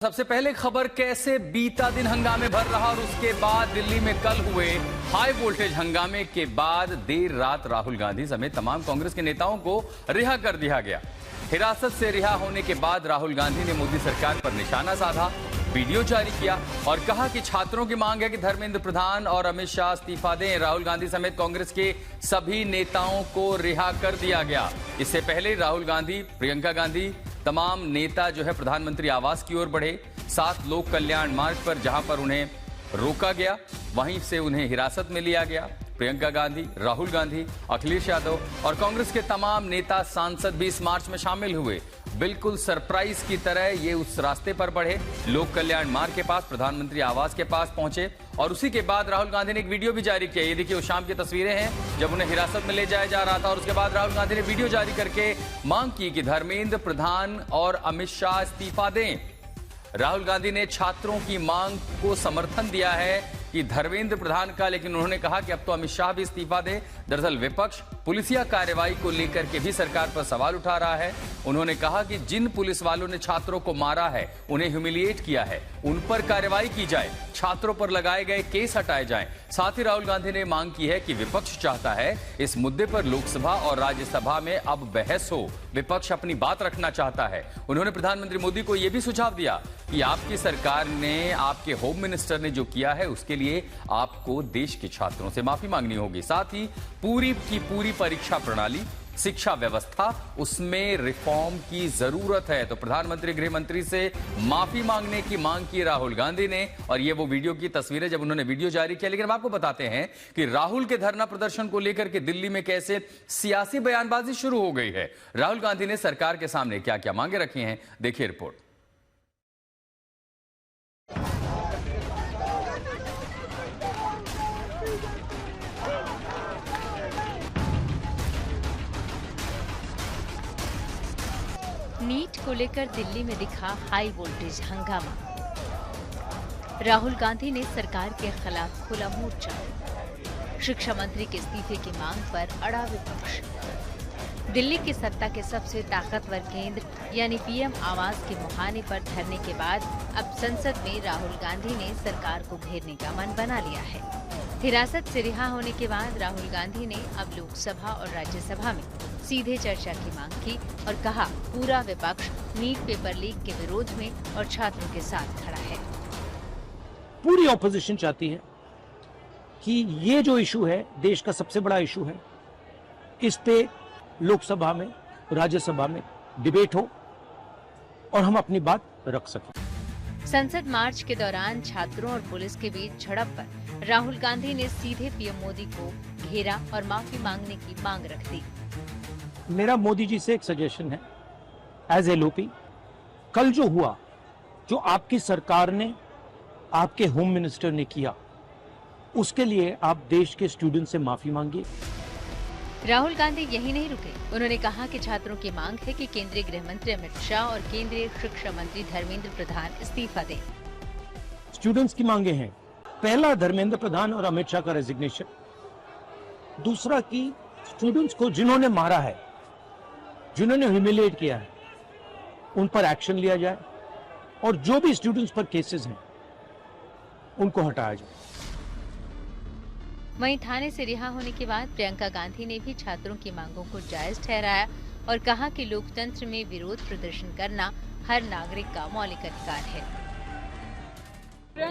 सबसे पहले खबर कैसे बीता दिन हंगामे भर रहा और उसके बाद दिल्ली में कल हुए हाई वोल्टेज हंगामे के बाद देर रात राहुल गांधी समेत तमाम कांग्रेस के नेताओं को रिहा कर दिया गया। हिरासत से रिहा होने के बाद राहुल गांधी ने मोदी सरकार पर निशाना साधा, वीडियो जारी किया और कहा कि छात्रों की मांग है कि धर्मेंद्र प्रधान और अमित शाह इस्तीफा दें। राहुल गांधी समेत कांग्रेस के सभी नेताओं को रिहा कर दिया गया। इससे पहले राहुल गांधी, प्रियंका गांधी, तमाम नेता जो है प्रधानमंत्री आवास की ओर बढ़े। 7 लोक कल्याण मार्ग पर जहां पर उन्हें रोका गया, वहीं से उन्हें हिरासत में लिया गया। प्रियंका गांधी, राहुल गांधी, अखिलेश यादव और कांग्रेस के तमाम नेता सांसद भी इस मार्च में शामिल हुए। बिल्कुल सरप्राइज की तरह ये उस रास्ते पर बढ़े, लोक कल्याण मार्ग के पास, प्रधानमंत्री आवास के पास पहुंचे और उसी के बाद राहुल गांधी ने एक वीडियो भी जारी किया। ये देखिए, उस शाम की तस्वीरें हैं जब उन्हें हिरासत में ले जाया जा रहा था और उसके बाद राहुल गांधी ने वीडियो जारी करके मांग की कि धर्मेंद्र प्रधान और अमित शाह इस्तीफा दें। राहुल गांधी ने छात्रों की मांग को समर्थन दिया है कि धर्मेंद्र प्रधान का, लेकिन उन्होंने कहा कि अब तो अमित शाह भी इस्तीफा दे। दरअसल विपक्ष पुलिसिया कार्रवाई को लेकर के भी सरकार पर सवाल उठा रहा है। उन्होंने कहा कि जिन पुलिस वालों ने छात्रों को मारा है, उन्हें ह्यूमिलिएट किया है, उन पर कार्रवाई की जाए, छात्रों पर लगाए गए केस हटाए जाएं। साथ ही राहुल गांधी ने मांग की है कि विपक्ष चाहता है इस मुद्दे पर लोकसभा और राज्यसभा में अब बहस हो। विपक्ष अपनी बात रखना चाहता है। उन्होंने प्रधानमंत्री मोदी को यह भी सुझाव दिया कि आपकी सरकार ने, आपके होम मिनिस्टर ने जो किया है उसके लिए आपको देश के छात्रों से माफी मांगनी होगी। साथ ही पूरी की पूरी परीक्षा प्रणाली, शिक्षा व्यवस्था, उसमें रिफॉर्म की जरूरत है। तो प्रधानमंत्री, गृह मंत्री से माफी मांगने की मांग की राहुल गांधी ने और ये वो वीडियो की तस्वीरें जब उन्होंने वीडियो जारी किया। लेकिन हम आपको बताते हैं कि राहुल के धरना प्रदर्शन को लेकर के दिल्ली में कैसे सियासी बयानबाजी शुरू हो गई है। राहुल गांधी ने सरकार के सामने क्या क्या मांगे रखी हैं, देखिए रिपोर्ट। नीट को लेकर दिल्ली में दिखा हाई वोल्टेज हंगामा। राहुल गांधी ने सरकार के खिलाफ खुला मोर्चा। शिक्षा मंत्री के इस्तीफे की मांग पर अड़ा विपक्ष। दिल्ली की सत्ता के सबसे ताकतवर केंद्र यानी पीएम आवास के मुहाने पर धरने के बाद अब संसद में राहुल गांधी ने सरकार को घेरने का मन बना लिया है। हिरासत से रिहा होने के बाद राहुल गांधी ने अब लोकसभा और राज्यसभा में सीधे चर्चा की मांग की और कहा पूरा विपक्ष नीट पेपर लीक के विरोध में और छात्रों के साथ खड़ा है। पूरी ऑपोजिशन चाहती है कि ये जो इशू है, देश का सबसे बड़ा इशू है, इस पे लोकसभा में, राज्यसभा में डिबेट हो और हम अपनी बात रख सकें। संसद मार्च के दौरान छात्रों और पुलिस के बीच झड़प पर राहुल गांधी ने सीधे पीएम मोदी को घेरा और माफी मांगने की मांग रख दी। मेरा मोदी जी से एक सजेशन है, एज एलओपी, कल जो हुआ, जो आपकी सरकार ने, आपके होम मिनिस्टर ने किया, उसके लिए आप देश के स्टूडेंट से माफी मांगिए। राहुल गांधी यही नहीं रुके। उन्होंने कहा कि छात्रों की मांग है कि केंद्रीय गृह मंत्री अमित शाह और केंद्रीय शिक्षा मंत्री धर्मेंद्र प्रधान इस्तीफा दें। स्टूडेंट्स की मांगे हैं, पहला धर्मेंद्र प्रधान और अमित शाह का रेजिग्नेशन, दूसरा कि स्टूडेंट्स को जिन्होंने मारा है, जिन्होंने ह्यूमिलिएट किया है, उन पर एक्शन लिया जाए और जो भी स्टूडेंट्स पर केसेस हैं उनको हटाया जाए। वहीं थाने से रिहा होने के बाद प्रियंका गांधी ने भी छात्रों की मांगों को जायज ठहराया और कहा कि लोकतंत्र में विरोध प्रदर्शन करना हर नागरिक का मौलिक अधिकार है।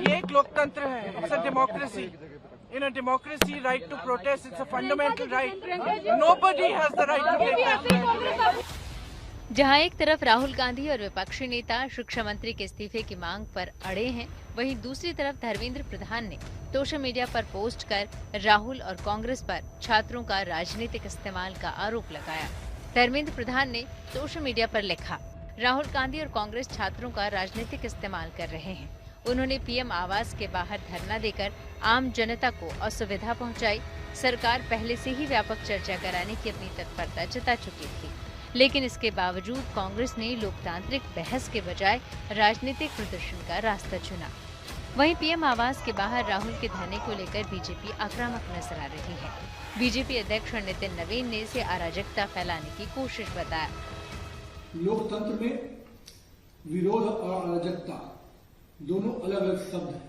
ये एक लोकतंत्र है, it's a democracy. In a democracy, right to protest, it's a fundamental right. Nobody has the right to take that stand. जहां एक तरफ राहुल गांधी और विपक्षी नेता शिक्षा मंत्री के इस्तीफे की मांग पर अड़े हैं, वहीं दूसरी तरफ धर्मेंद्र प्रधान ने सोशल मीडिया पर पोस्ट कर राहुल और कांग्रेस पर छात्रों का राजनीतिक इस्तेमाल का आरोप लगाया। धर्मेंद्र प्रधान ने सोशल मीडिया पर लिखा, राहुल गांधी और कांग्रेस छात्रों का राजनीतिक इस्तेमाल कर रहे हैं। उन्होंने पीएम आवास के बाहर धरना देकर आम जनता को असुविधा पहुंचाई। सरकार पहले से ही व्यापक चर्चा कराने की अपनी तत्परता जता चुकी थी, लेकिन इसके बावजूद कांग्रेस ने लोकतांत्रिक बहस के बजाय राजनीतिक प्रदर्शन का रास्ता चुना। वहीं पीएम आवास के बाहर राहुल के धरने को लेकर बीजेपी आक्रामक नजर आ रही है। बीजेपी अध्यक्ष नितिन नवीन ने इसे अराजकता फैलाने की कोशिश बताया। लोकतंत्र में विरोध और अराजकता दोनों अलग अलग शब्द हैं।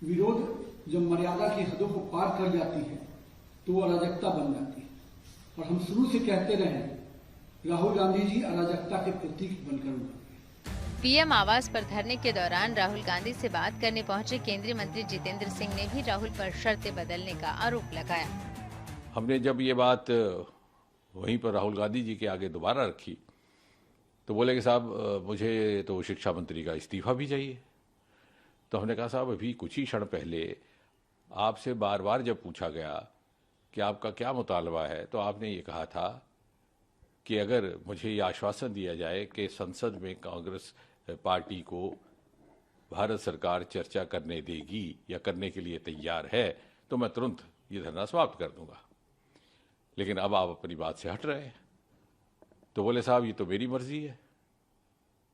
विरोध जब मर्यादा की हदों को पार कर जाती है तो वो अराजकता बन जाती है, और हम शुरू से कहते रहे राहुल गांधी जी अराजकता के प्रतीक बनकर उभरे। पीएम आवास पर धरने के दौरान राहुल गांधी से बात करने पहुंचे केंद्रीय मंत्री जितेंद्र सिंह ने भी राहुल पर शर्तें बदलने का आरोप लगाया। हमने जब ये बात वहीं पर राहुल गांधी जी के आगे दोबारा रखी तो बोले कि साहब मुझे तो शिक्षा मंत्री का इस्तीफा भी चाहिए। तो हमने कहा साहब अभी कुछ ही क्षण पहले आपसे बार बार जब पूछा गया कि आपका क्या मुतालबा है तो आपने ये कहा था कि अगर मुझे ये आश्वासन दिया जाए कि संसद में कांग्रेस पार्टी को भारत सरकार चर्चा करने देगी या करने के लिए तैयार है तो मैं तुरंत ये धरना समाप्त कर दूंगा। लेकिन अब आप अपनी बात से हट रहे हैं। तो बोले साहब ये तो मेरी मर्जी है,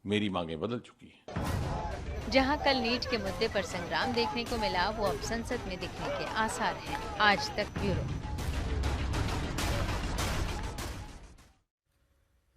मेरी मांगें बदल चुकी हैं। जहां कल नीट के मुद्दे पर संग्राम देखने को मिला, वो अब संसद में दिखने के आसार हैं। आज तक ब्यूरो।